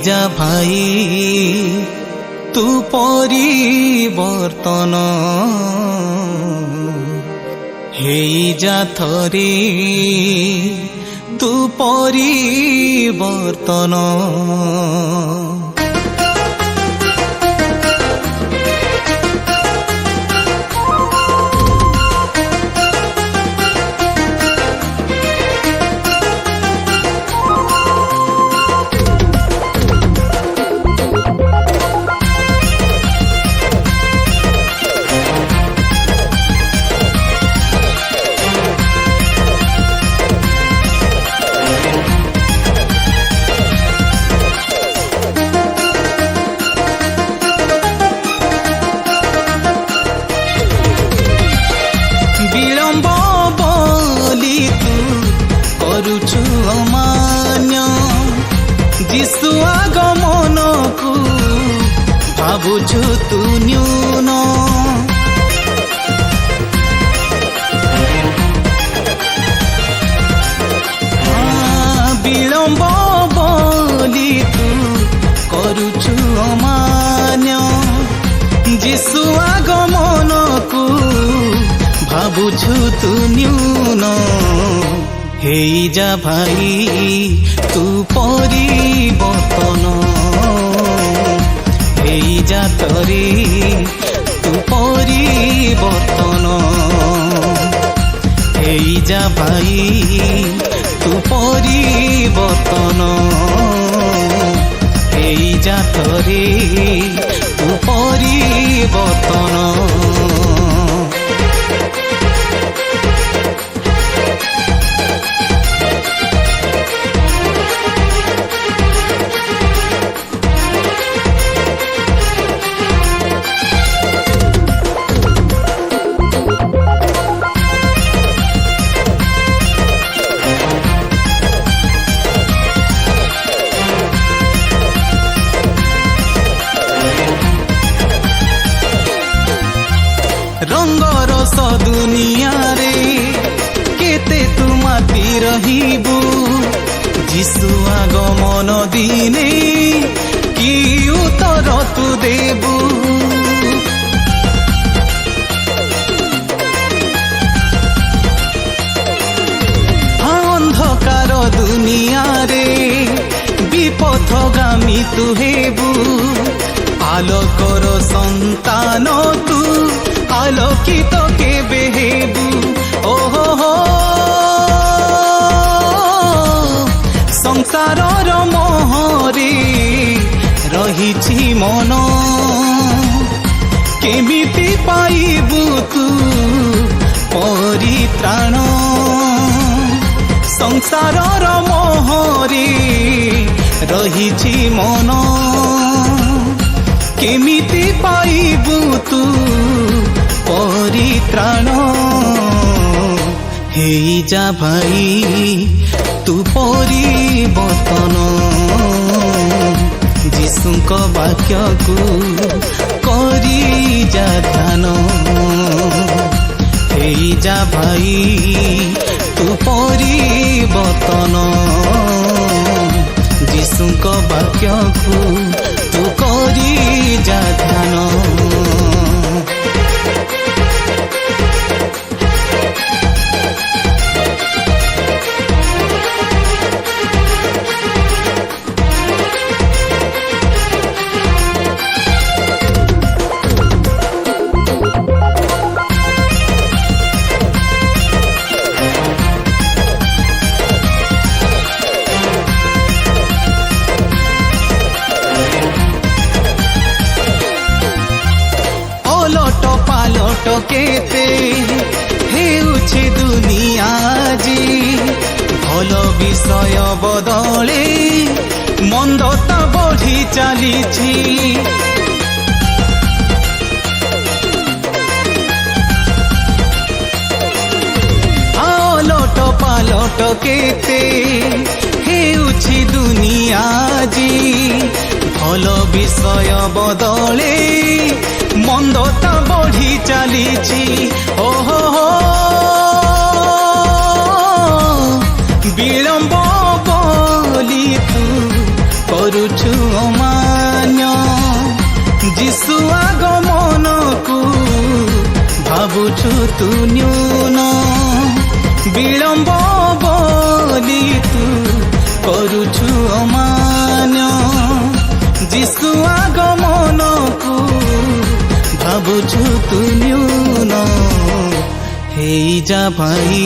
जा भाई तू परिवर्तन हेई जा थरे तू परिवर्तन यीशु आगमन को भावुछु तू न्यून विलंब बोली तू करुछु अमान्य यीशु आगमन को भावुछु तू न्यून हेई जा भाई तू परिवर्तन हेई जा तरी तू परिवर्तन हेई जा भाई तू परिवर्तन हेई जा तरी तू परिवर्तन रंगर स दुनिया रे केते तू माती रहिबू यीशु आगमन दिने कि उत्तर तू देबू अंधकार दुनिया रे विपथगामी तू हेबू आलोकर संतान तू आलोकित केबे हेबू ओहो संसारर मोहरे रहिछि मन केमिति पाइबू तू परित्राण संसारर मोहरे रहिछि मन केमिति पाइबू तू परित्राण हेई जा भाई तू परिवर्तन यीशुक वाक्य को करी जा ध्यान हेई जा भाई तू परिवर्तन यीशुक वाक्य को तू करी जा ध्यान केते हेउछि दुनिया जी भल विषय बदले मंदता बढ़ी चलीछि कष्ट केते हेउछि दुनिया जी भल विषय बदले मंदता बढ़ी चलीछि ओहो हो विलंब बोली तू करुछु अमान्य जिसु आगमन को भाबुछु तू न्यून विलंब बोली तू करुछु अमान्य जिसु आगमन को भाबुछु तू न्यून हेई जा भाई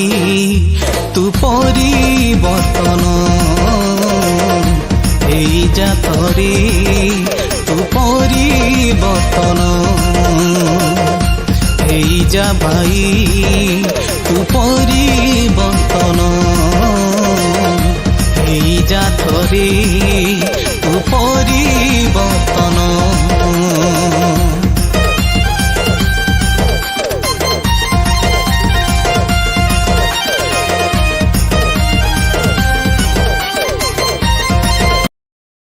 तू परिवर्तन हेई जा थरे तू परिवर्तन हेई जा भाई तू परिवर्तन हेई जा थरे तू